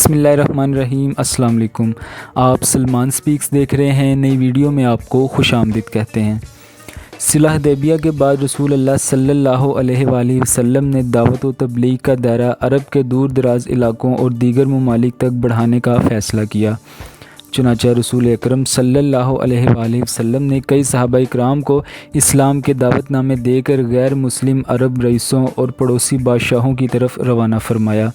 بسم اللہ الرحمن الرحیم۔ السلام علیکم۔ آپ سلمان سپیکس دیکھ رہے ہیں۔ نئی ویڈیو میں آپ کو خوش آمدید کہتے ہیں۔ صلح حدیبیہ کے بعد رسول اللہ صلی اللہ علیہ وآلہ وسلم نے دعوت و تبلیغ کا دائرہ عرب کے دور دراز علاقوں اور دیگر ممالک تک بڑھانے کا فیصلہ کیا۔ چنانچہ رسول اکرم صلی اللہ علیہ وآلہ وسلم نے کئی صحابہ اکرام کو اسلام کے دعوت نامے دے کر غیر مسلم عرب رئیسوں اور پڑوسی بادشاہوں کی طرف روانہ فرمایا۔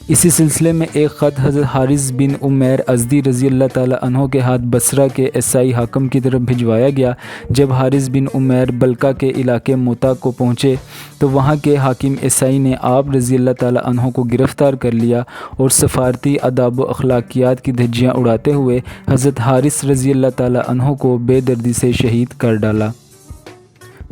اسی سلسلے میں ایک خط حضرت حارث بن عمیر ازدی رضی اللہ تعالیٰ عنہ کے ہاتھ بصرہ کے عیسائی حاکم کی طرف بھجوایا گیا۔ جب حارث بن عمیر بلقا کے علاقے موتا کو پہنچے تو وہاں کے حاکم عیسائی نے آپ رضی اللہ تعالیٰ عنہ کو گرفتار کر لیا اور سفارتی آداب و اخلاقیات کی دھجیاں اڑاتے ہوئے حضرت حارث رضی اللہ تعالیٰ عنہ کو بے دردی سے شہید کر ڈالا۔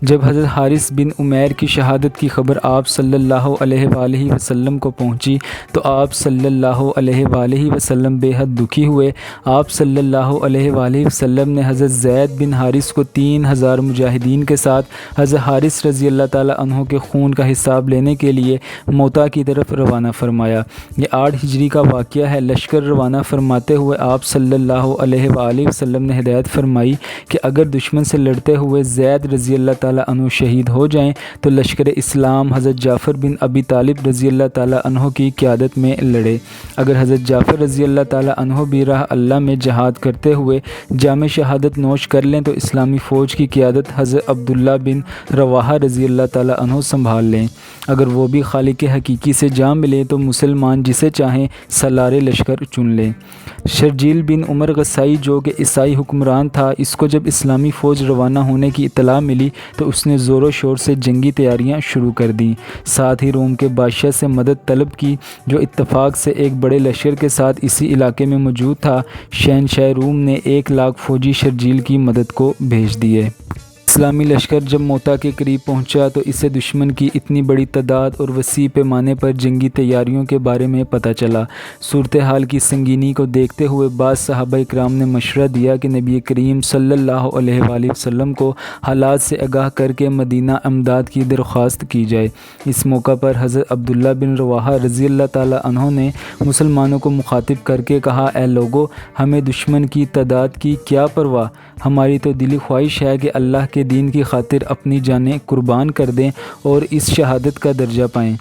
جب حضرت حارث بن عمیر کی شہادت کی خبر آپ صلی اللہ علیہ وآلہ وسلم کو پہنچی تو آپ صلی اللہ علیہ وآلہ وسلم بے حد دکھی ہوئے۔ آپ صلی اللہ علیہ وآلہ وسلم نے حضرت زید بن حارث کو 3000 مجاہدین کے ساتھ حضرت حارث رضی اللہ تعالیٰ عنہ کے خون کا حساب لینے کے لیے موتا کی طرف روانہ فرمایا۔ یہ 8 ہجری کا واقعہ ہے۔ لشکر روانہ فرماتے ہوئے آپ صلی اللہ علیہ وآلہ وسلم نے ہدایت فرمائی کہ اگر دشمن سے لڑتے ہوئے زید رضی اللہ تعالیٰ عنہ شہید ہو جائیں تو لشکر اسلام حضرت جعفر بن ابی طالب رضی اللہ تعالیٰ عنہ کی قیادت میں لڑے۔ اگر حضرت جعفر رضی اللہ تعالیٰ عنہ بھی راہ اللہ میں جہاد کرتے ہوئے جام شہادت نوش کر لیں تو اسلامی فوج کی قیادت حضرت عبداللہ بن رواحہ رضی اللہ تعالیٰ عنہ سنبھال لیں۔ اگر وہ بھی خالق حقیقی سے جا ملیں تو مسلمان جسے چاہیں سالار لشکر چن لیں۔ شرجیل بن عمر غسائی جو کہ عیسائی حکمران تھا، اس کو جب اسلامی فوج روانہ ہونے کی اطلاع ملی تو اس نے زور و شور سے جنگی تیاریاں شروع کر دیں۔ ساتھ ہی روم کے بادشاہ سے مدد طلب کی جو اتفاق سے ایک بڑے لشکر کے ساتھ اسی علاقے میں موجود تھا۔ شہنشاہ روم نے 1,00,000 فوجی شرجیل کی مدد کو بھیج دیے۔ اسلامی لشکر جب موتا کے قریب پہنچا تو اسے دشمن کی اتنی بڑی تعداد اور وسیع پیمانے پر جنگی تیاریوں کے بارے میں پتہ چلا۔ صورتحال کی سنگینی کو دیکھتے ہوئے بعض صحابہ اکرام نے مشورہ دیا کہ نبی کریم صلی اللہ علیہ وآلہ وسلم کو حالات سے آگاہ کر کے مدینہ امداد کی درخواست کی جائے۔ اس موقع پر حضرت عبداللہ بن رواحہ رضی اللہ تعالیٰ عنہ نے مسلمانوں کو مخاطب کر کے کہا، اے لوگو، ہمیں دشمن کی تعداد کی کیا پرواہ، ہماری تو دلی خواہش ہے کہ اللہ کے دین کی خاطر اپنی جانیں قربان کر دیں اور اس شہادت کا درجہ پائیں۔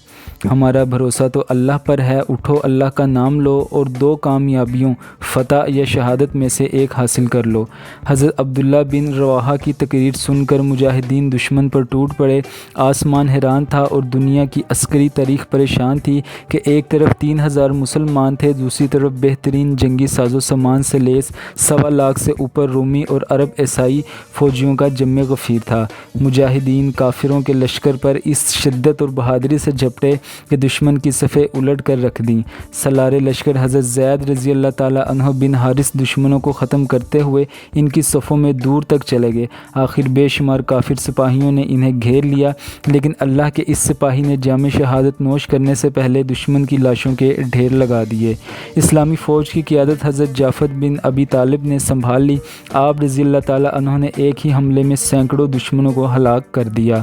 ہمارا بھروسہ تو اللہ پر ہے، اٹھو اللہ کا نام لو اور 2 کامیابیوں فتح یا شہادت میں سے ایک حاصل کر لو۔ حضرت عبداللہ بن رواحہ کی تقریر سن کر مجاہدین دشمن پر ٹوٹ پڑے۔ آسمان حیران تھا اور دنیا کی عسکری تاریخ پریشان تھی کہ ایک طرف 3000 مسلمان تھے، دوسری طرف بہترین جنگی ساز و سامان سے لیس 1,00,000 سے اوپر رومی اور عرب عیسائی فوجیوں کا جم غفیر تھا۔ مجاہدین کافروں کے لشکر پر اس شدت اور بہادری سے جھپٹے کہ دشمن کی صفیں الٹ کر رکھ دیں۔ سالار لشکر حضرت زید رضی اللہ تعالیٰ عنہ بن حارث دشمنوں کو ختم کرتے ہوئے ان کی صفوں میں دور تک چلے گئے۔ آخر بے شمار کافر سپاہیوں نے انہیں گھیر لیا، لیکن اللہ کے اس سپاہی نے جام شہادت نوش کرنے سے پہلے دشمن کی لاشوں کے ڈھیر لگا دیے۔ اسلامی فوج کی قیادت حضرت جعفر بن ابی طالب نے سنبھال لی۔ آپ رضی اللہ تعالیٰ عنہ نے ایک ہی حملے میں سینکڑوں دشمنوں کو ہلاک کر دیا،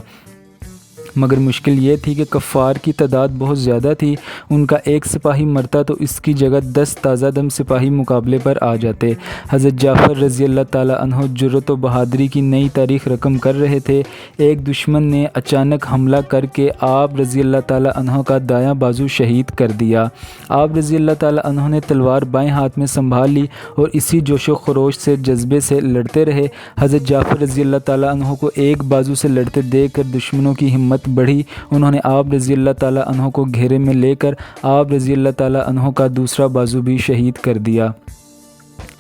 مگر مشکل یہ تھی کہ کفار کی تعداد بہت زیادہ تھی۔ ان کا ایک سپاہی مرتا تو اس کی جگہ 10 تازہ دم سپاہی مقابلے پر آ جاتے۔ حضرت جعفر رضی اللہ تعالیٰ عنہ جرأت و بہادری کی نئی تاریخ رقم کر رہے تھے۔ ایک دشمن نے اچانک حملہ کر کے آپ رضی اللہ تعالیٰ عنہ کا دایاں بازو شہید کر دیا۔ آپ رضی اللہ تعالیٰ عنہ نے تلوار بائیں ہاتھ میں سنبھال لی اور اسی جوش و خروش سے جذبے سے لڑتے رہے۔ حضرت جعفر رضی اللہ تعالیٰ عنہ کو ایک بازو سے لڑتے دیکھ کر دشمنوں کی ہمت بڑھی۔ انہوں نے آپ رضی اللہ تعالیٰ عنہ کو گھیرے میں لے کر آپ رضی اللہ تعالیٰ عنہ کا دوسرا بازو بھی شہید کر دیا۔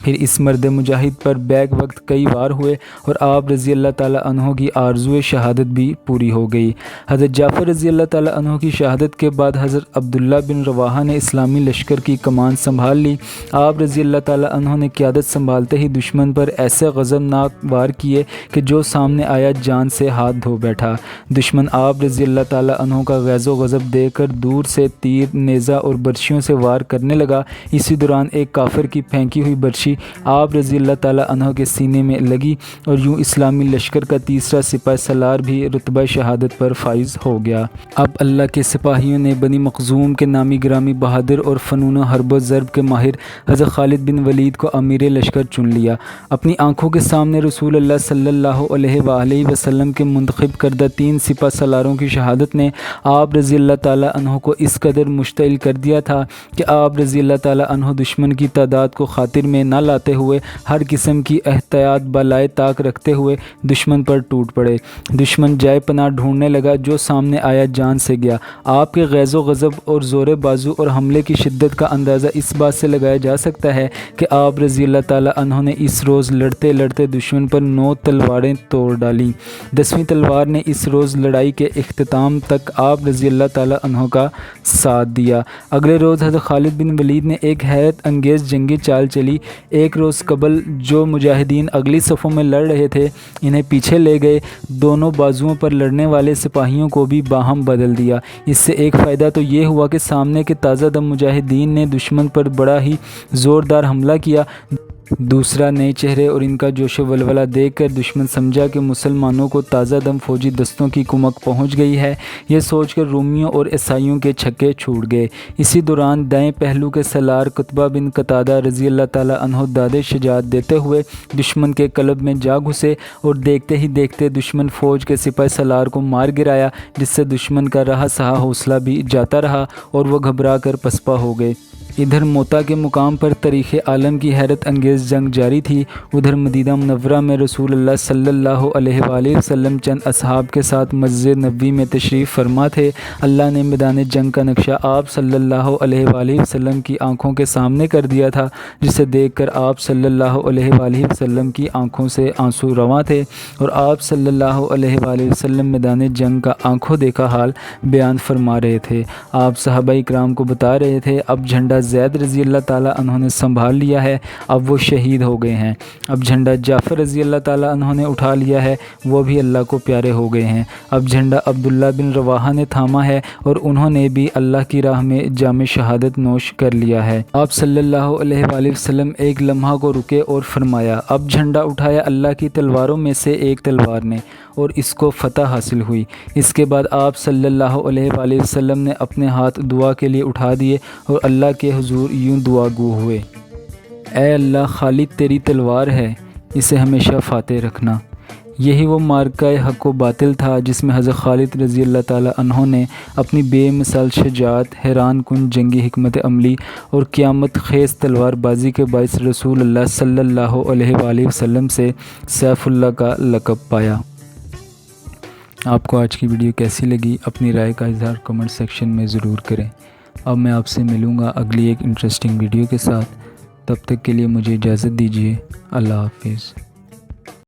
پھر اس مرد مجاہد پر بیک وقت کئی وار ہوئے اور آپ رضی اللہ تعالیٰ عنہ کی آرزوئے شہادت بھی پوری ہو گئی۔ حضرت جعفر رضی اللہ تعالیٰ عنہ کی شہادت کے بعد حضرت عبداللہ بن رواحہ نے اسلامی لشکر کی کمان سنبھال لی۔ آپ رضی اللہ تعالیٰ عنہ نے قیادت سنبھالتے ہی دشمن پر ایسے غضبناک وار کیے کہ جو سامنے آیا جان سے ہاتھ دھو بیٹھا۔ دشمن آپ رضی اللہ تعالیٰ عنہ کا غیظ و غضب دیکھ کر دور سے تیر، نیزہ اور برچھیوں سے وار کرنے لگا۔ اسی دوران ایک کافر کی پھینکی ہوئی برچھی پہنچی، آپ رضی اللہ تعالیٰ عنہ کے سینے میں لگی اور یوں اسلامی لشکر کا تیسرا سپہ سالار بھی رتبہ شہادت پر فائز ہو گیا۔ اب اللہ کے سپاہیوں نے بنی مخزوم کے نامی گرامی بہادر اور فنون حرب و ضرب کے ماہر حضرت خالد بن ولید کو امیر لشکر چن لیا۔ اپنی آنکھوں کے سامنے رسول اللہ صلی اللہ علیہ وآلہ وسلم کے منتخب کردہ 3 سپہ سالاروں کی شہادت نے آپ رضی اللہ تعالیٰ عنہ کو اس قدر مشتعل کر دیا تھا کہ آپ رضی اللہ تعالیٰ عنہ دشمن کی تعداد کو خاطر میں نہ لاتے ہوئے ہر قسم کی احتیاط بالائے طاق رکھتے ہوئے دشمن پر ٹوٹ پڑے۔ دشمن جائے پناہ ڈھونڈنے لگا، جو سامنے آیا جان سے گیا۔ آپ کے غیظ و غضب اور زور بازو اور حملے کی شدت کا اندازہ اس بات سے لگایا جا سکتا ہے کہ آپ رضی اللہ تعالیٰ عنہ نے اس روز لڑتے لڑتے دشمن پر 9 تلواریں توڑ ڈالیں۔ 10ویں تلوار نے اس روز لڑائی کے اختتام تک آپ رضی اللہ تعالیٰ عنہ کا ساتھ دیا۔ اگلے روز حضرت خالد بن ولید نے ایک حیرت انگیز جنگی چال چلی۔ ایک روز قبل جو مجاہدین اگلی صفوں میں لڑ رہے تھے انہیں پیچھے لے گئے، دونوں بازوؤں پر لڑنے والے سپاہیوں کو بھی باہم بدل دیا۔ اس سے ایک فائدہ تو یہ ہوا کہ سامنے کے تازہ دم مجاہدین نے دشمن پر بڑا ہی زوردار حملہ کیا، دوسرا نئے چہرے اور ان کا جوش و ولولہ دیکھ کر دشمن سمجھا کہ مسلمانوں کو تازہ دم فوجی دستوں کی کمک پہنچ گئی ہے۔ یہ سوچ کر رومیوں اور عیسائیوں کے چھکے چھوٹ گئے۔ اسی دوران دائیں پہلو کے سالار قتبہ بن قتادہ رضی اللہ تعالیٰ عنہ داد شجاعت دیتے ہوئے دشمن کے قلب میں جا گھسے اور دیکھتے ہی دیکھتے دشمن فوج کے سپہ سالار کو مار گرایا، جس سے دشمن کا رہا سہا حوصلہ بھی جاتا رہا اور وہ گھبرا کر پسپا ہو گئے۔ ادھر موتا کے مقام پر تاریخ عالم کی حیرت انگیز جنگ جاری تھی، ادھر مدینہ منورہ میں رسول اللہ صلی اللہ علیہ وآلہ وسلم چند اصحاب کے ساتھ مسجد نبوی میں تشریف فرما تھے۔ اللہ نے میدان جنگ کا نقشہ آپ صلی اللہ علیہ وآلہ وسلم کی آنکھوں کے سامنے کر دیا تھا، جسے دیکھ کر آپ صلی اللہ علیہ وآلہ وسلم کی آنکھوں سے آنسو رواں تھے، اور آپ صلی اللہ علیہ وآلہ وسلم میدان جنگ کا آنکھوں دیکھا حال بیان فرما رہے تھے۔ آپ صحابہ اکرام کو بتا رہے تھے، اب جھنڈا زید رضی اللہ تعالیٰ عنہ نے سنبھال لیا ہے، اب وہ شہید ہو گئے ہیں۔ اب جھنڈا جعفر رضی اللہ تعالیٰ عنہ نے اٹھا لیا ہے، وہ بھی اللہ کو پیارے ہو گئے ہیں۔ اب جھنڈا عبداللہ بن رواحہ نے تھاما ہے اور انہوں نے بھی اللہ کی راہ میں جام شہادت نوش کر لیا ہے۔ آپ صلی اللہ علیہ وآلہ وسلم ایک لمحہ کو رکے اور فرمایا، اب جھنڈا اٹھایا اللہ کی تلواروں میں سے ایک تلوار نے، اور اس کو فتح حاصل ہوئی۔ اس کے بعد آپ صلی اللہ علیہ وآلہ وسلم نے اپنے ہاتھ دعا کے لیے اٹھا دیے اور اللہ کے حضور یوں دعا گو ہوئے، اے اللہ، خالد تیری تلوار ہے، اسے ہمیشہ فاتح رکھنا۔ یہی وہ معرکہ حق و باطل تھا جس میں حضرت خالد رضی اللہ تعالیٰ عنہ نے اپنی بے مثال شجاعت، حیران کن جنگی حکمت عملی اور قیامت خیز تلوار بازی کے باعث رسول اللہ صلی اللہ علیہ وآلہ وسلم سے سیف اللہ کا لقب پایا۔ آپ کو آج کی ویڈیو کیسی لگی؟ اپنی رائے کا اظہار کمنٹ سیکشن میں ضرور کریں۔ اب میں آپ سے ملوں گا اگلی ایک انٹرسٹنگ ویڈیو کے ساتھ، تب تک کے لیے مجھے اجازت دیجیے۔ اللہ حافظ۔